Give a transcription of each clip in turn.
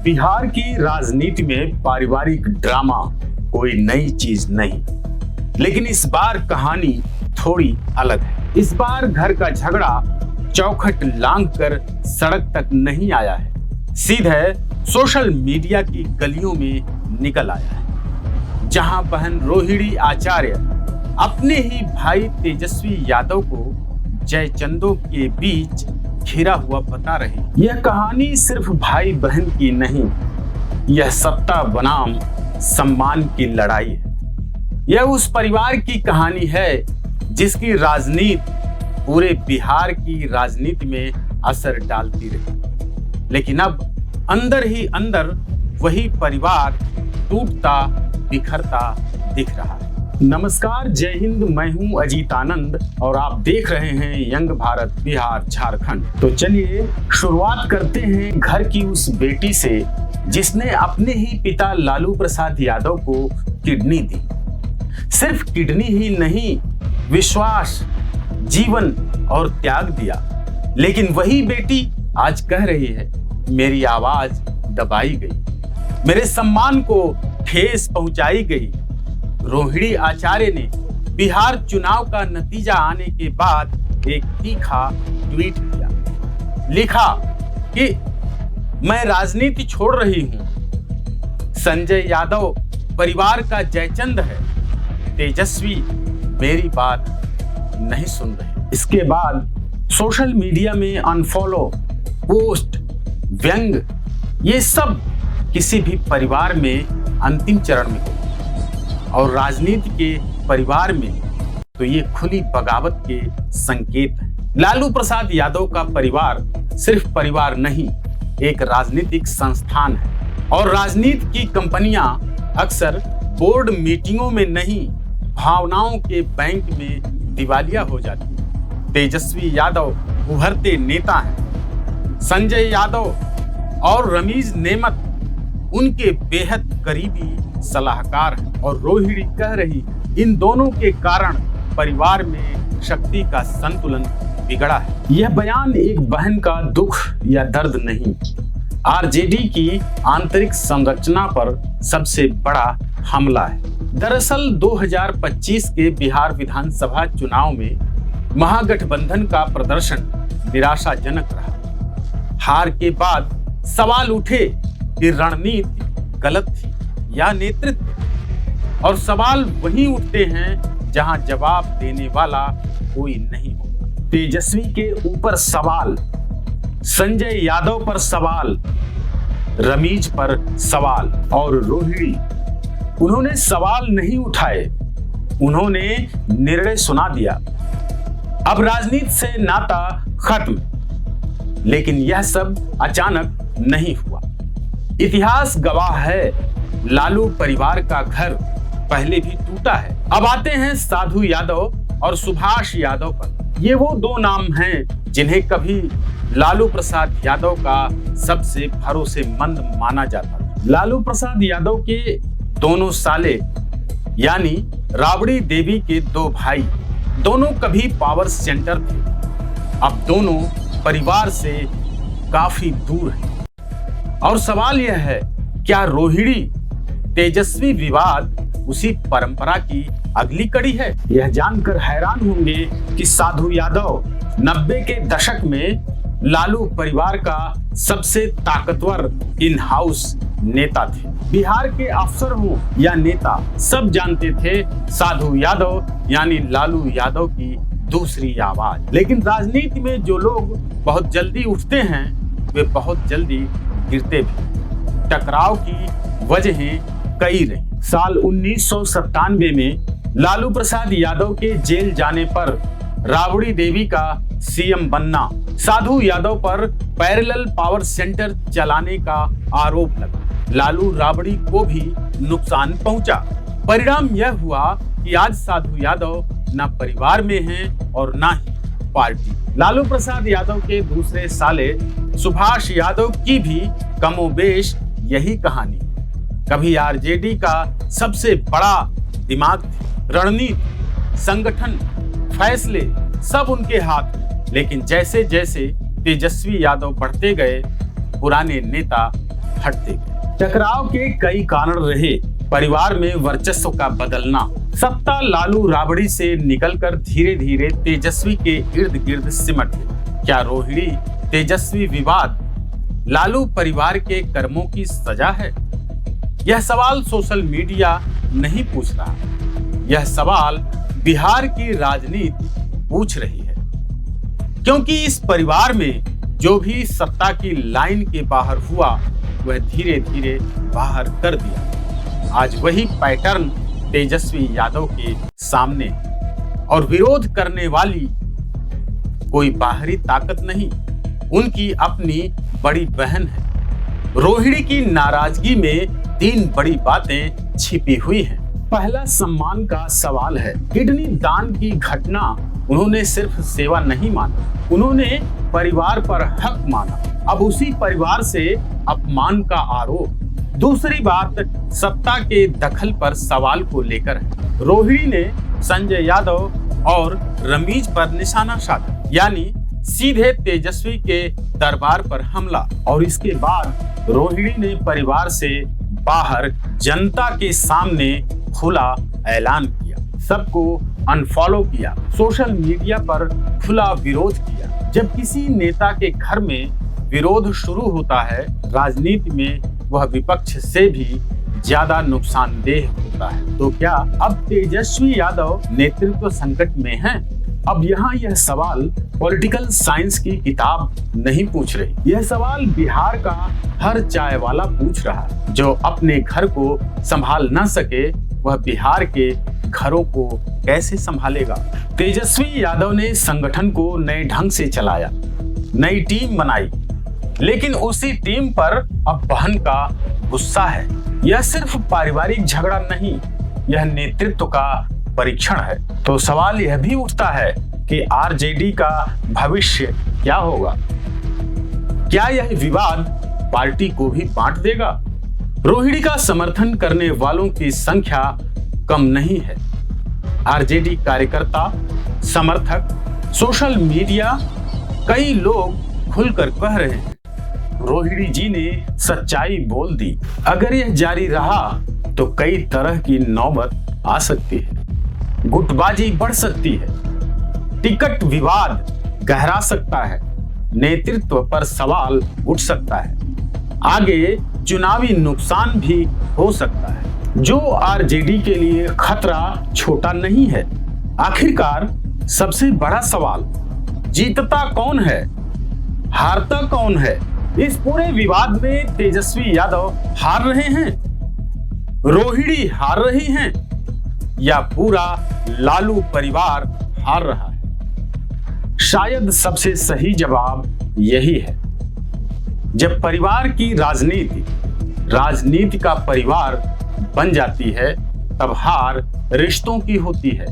बिहार की राजनीति में पारिवारिक ड्रामा कोई नई चीज नहीं, लेकिन इस बार कहानी थोड़ी अलग है। इस बार घर का झगड़ा चौखट लांघकर सड़क तक नहीं आया है, सीधे सोशल मीडिया की गलियों में निकल आया है, जहां बहन रोहिणी आचार्य अपने ही भाई तेजस्वी यादव को जयचंदों के बीच घिरा हुआ बता रही। यह कहानी सिर्फ भाई बहन की नहीं, यह सत्ता बनाम सम्मान की लड़ाई है। यह उस परिवार की कहानी है जिसकी राजनीति पूरे बिहार की राजनीति में असर डालती रही, लेकिन अब अंदर ही अंदर वही परिवार टूटता बिखरता दिख रहा है। नमस्कार, जय हिंद। मैं हूं अजीत आनंद और आप देख रहे हैं यंग भारत बिहार झारखंड। तो चलिए शुरुआत करते हैं घर की उस बेटी से जिसने अपने ही पिता लालू प्रसाद यादव को किडनी दी। सिर्फ किडनी ही नहीं, विश्वास, जीवन और त्याग दिया। लेकिन वही बेटी आज कह रही है, मेरी आवाज दबाई गई, मेरे सम्मान को ठेस पहुंचाई गई। रोहिणी आचार्य ने बिहार चुनाव का नतीजा आने के बाद एक तीखा ट्वीट किया। लिखा कि मैं राजनीति छोड़ रही हूं, संजय यादव परिवार का जयचंद है, तेजस्वी मेरी बात नहीं सुन रहे। इसके बाद सोशल मीडिया में अनफॉलो, पोस्ट, व्यंग, ये सब किसी भी परिवार में अंतिम चरण में हो, और राजनीति के परिवार में तो ये खुली बगावत के संकेत हैं। लालू प्रसाद यादव का परिवार सिर्फ परिवार नहीं, एक राजनीतिक संस्थान है, और राजनीति की कंपनियां अक्सर बोर्ड मीटिंगों में नहीं, भावनाओं के बैंक में दिवालिया हो जाती है। तेजस्वी यादव उभरते नेता हैं, संजय यादव और रमीज नेमत उनके बेहद करीबी सलाहकार हैं, और रोहिणी कह रही इन दोनों के कारण परिवार में शक्ति का संतुलन बिगड़ा है। यह बयान एक बहन का दुख या दर्द नहीं, आरजेडी की आंतरिक संरचना पर सबसे बड़ा हमला है। दरअसल 2025 के बिहार विधानसभा चुनाव में महागठबंधन का प्रदर्शन निराशाजनक रहा। हार के बाद सवाल उठे कि रणनीति गलत थी या नेतृत्व, और सवाल वहीं उठते हैं जहां जवाब देने वाला कोई नहीं होता। तेजस्वी के ऊपर सवाल, संजय यादव पर सवाल, रमीज पर सवाल, और रोहिणी, उन्होंने सवाल नहीं उठाए, उन्होंने निर्णय सुना दिया। अब राजनीति से नाता खत्म। लेकिन यह सब अचानक नहीं हुआ। इतिहास गवाह है, लालू परिवार का घर पहले भी टूटा है। अब आते हैं साधु यादव और सुभाष यादव पर। ये वो दो नाम हैं जिन्हें कभी लालू प्रसाद यादव का सबसे भरोसेमंद माना जाता था। लालू प्रसाद यादव के दोनों साले यानी राबड़ी देवी के दो भाई, दोनों कभी पावर सेंटर थे। अब दोनों परिवार से काफी दूर हैं, और सवाल यह है, क्या रोहिणी तेजस्वी विवाद उसी परंपरा की अगली कड़ी है? यह जानकर हैरान होंगे कि साधु यादव 90 के दशक में लालू परिवार का सबसे ताकतवर इन हाउस नेता थे। बिहार के अफसर हो या नेता, सब जानते थे साधु यादव यानी लालू यादव की दूसरी आवाज। लेकिन राजनीति में जो लोग बहुत जल्दी उठते हैं, वे बहुत जल्दी गिरते भी। टकराव की वजहें कई रही। साल 1997 में लालू प्रसाद यादव के जेल जाने पर राबड़ी देवी का सीएम बनना, साधु यादव पर पैरेलल पावर सेंटर चलाने का आरोप लगा। लालू राबड़ी को भी नुकसान पहुंचा। परिणाम यह हुआ कि आज साधु यादव न परिवार में हैं और न ही पार्टी। लालू प्रसाद यादव के दूसरे साले सुभाष यादव की भी कमोबेश यही कहानी। कभी आरजेडी का सबसे बड़ा दिमाग थे, रणनीति, संगठन, फैसले सब उनके हाथ लेकिन जैसे जैसे तेजस्वी यादव बढ़ते गए, पुराने नेता घटते गए। टकराव के कई कारण रहे। परिवार में वर्चस्व का बदलना, सत्ता लालू राबड़ी से निकलकर धीरे धीरे तेजस्वी के इर्द गिर्द सिमट गई। क्या रोहिणी तेजस्वी विवाद लालू परिवार के कर्मों की सजा है? यह सवाल सोशल मीडिया नहीं पूछ रहा, यह सवाल बिहार की राजनीति पूछ रही है। क्योंकि इस परिवार में जो भी सत्ता की लाइन के बाहर हुआ वह धीरे धीरे बाहर कर दिया। आज वही पैटर्न तेजस्वी यादव के सामने, और विरोध करने वाली कोई बाहरी ताकत नहीं, उनकी अपनी बड़ी बहन है। रोहिणी की नाराजगी में 3 बड़ी बातें छिपी हुई हैं। पहला सम्मान का सवाल है। किडनी दान की घटना उन्होंने सिर्फ सेवा नहीं माना, उन्होंने परिवार पर हक माना। अब उसी परिवार से अपमान का आरोप। दूसरी बात सत्ता के दखल पर सवाल को लेकर है। रोहिणी ने संजय यादव और रमीज पर निशाना साधा, यानी सीधे तेजस्वी के दरबार पर हमला। और इसके बाद रोहिणी ने परिवार से बाहर जनता के सामने खुला ऐलान किया, सबको अनफॉलो किया, सोशल मीडिया पर खुला विरोध किया। जब किसी नेता के घर में विरोध शुरू होता है, राजनीति में वह विपक्ष से भी ज्यादा नुकसानदेह होता है। तो क्या अब तेजस्वी यादव नेतृत्व संकट में हैं? अब यहाँ यह सवाल पॉलिटिकल साइंस की किताब नहीं पूछ रही, यह सवाल बिहार का हर चाय वाला पूछ रहा है। जो अपने घर को संभाल न सके वह बिहार के घरों को कैसे संभालेगा? तेजस्वी यादव ने संगठन को नए ढंग से चलाया, नई टीम बनाई, लेकिन उसी टीम पर अब बहन का गुस्सा है। यह सिर्फ पारिवारिक झगड़ा नहीं, यह नेतृत्व का परीक्षण है। तो सवाल यह भी उठता है कि आरजेडी का भविष्य क्या होगा? क्या यह विवाद पार्टी को भी बांट देगा? रोहिणी का समर्थन करने वालों की संख्या कम नहीं है। आरजेडी कार्यकर्ता, समर्थक, सोशल मीडिया, कई लोग खुलकर कह रहे हैं रोहिणी जी ने सच्चाई बोल दी। अगर यह जारी रहा तो कई तरह की नौबत आ सकती है, गुटबाजी बढ़ सकती है, टिकट विवाद गहरा सकता है, नेतृत्व पर सवाल उठ सकता है, आगे चुनावी नुकसान भी हो सकता है। जो आरजेडी के लिए खतरा छोटा नहीं है। आखिरकार सबसे बड़ा सवाल, जीतता कौन है, हारता कौन है? इस पूरे विवाद में तेजस्वी यादव हार रहे हैं, रोहिणी हार रही हैं, या पूरा लालू परिवार हार रहा है? शायद सबसे सही जवाब यही है। जब परिवार की राजनीति का परिवार बन जाती है, तब हार रिश्तों की होती है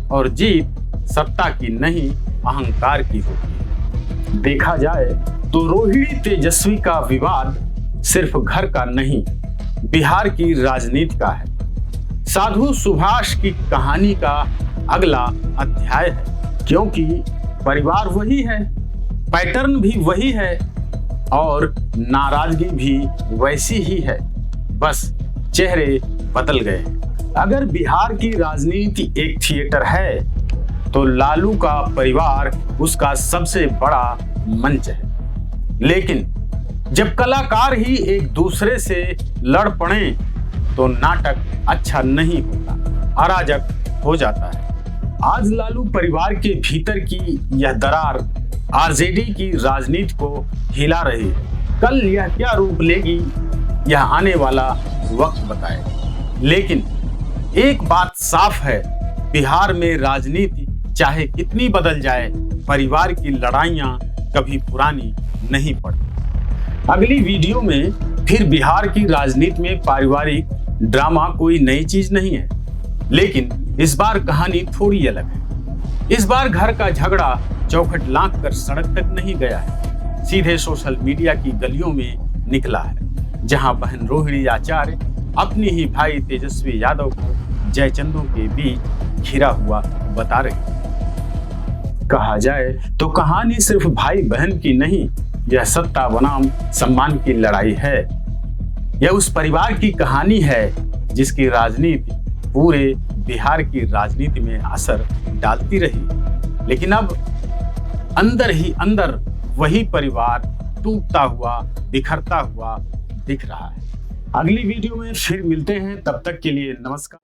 और जीत सत्ता की नहीं, अहंकार की होती है। देखा जाए तो रोहिणी तेजस्वी का विवाद सिर्फ घर का नहीं, बिहार की राजनीति का है। साधु सुभाष की कहानी का अगला अध्याय है, क्योंकि परिवार वही है, पैटर्न भी वही है और नाराजगी भी वैसी ही है, बस चेहरे बदल गए। अगर बिहार की राजनीति एक थिएटर है तो लालू का परिवार उसका सबसे बड़ा मंच है। लेकिन जब कलाकार ही एक दूसरे से लड़ पड़े तो नाटक अच्छा नहीं होता, अराजक हो जाता है। आज लालू परिवार के भीतर की यह दरार आरजेडी की राजनीति को हिला रही है। कल यह क्या रूप लेगी, यह आने वाला वक्त बताएगा। लेकिन एक बात साफ है, बिहार में राजनीति चाहे कितनी बदल जाए, परिवार की लड़ाइयां कभी पुरानी नहीं पड़ती। अगली वीडियो में फिर बिहार की राजनीति में पारिवारिक ड्रामा कोई नई चीज नहीं है, लेकिन इस बार कहानी थोड़ी अलग है। इस बार घर का झगड़ा चौखट लांघ कर सड़क तक नहीं गया है, सीधे सोशल मीडिया की गलियों में निकला है, जहां बहन रोहिणी आचार्य अपनी ही भाई तेजस्वी यादव को जयचंदों के बीच घिरा हुआ बता रही। कहा जाए तो कहानी सिर्फ भाई बहन की नहीं, यह सत्ता बनाम सम्मान की लड़ाई है। यह उस परिवार की कहानी है जिसकी राजनीति पूरे बिहार की राजनीति में असर डालती रही, लेकिन अब अंदर ही अंदर वही परिवार टूटता हुआ, बिखरता हुआ दिख रहा है। अगली वीडियो में फिर मिलते हैं, तब तक के लिए नमस्कार।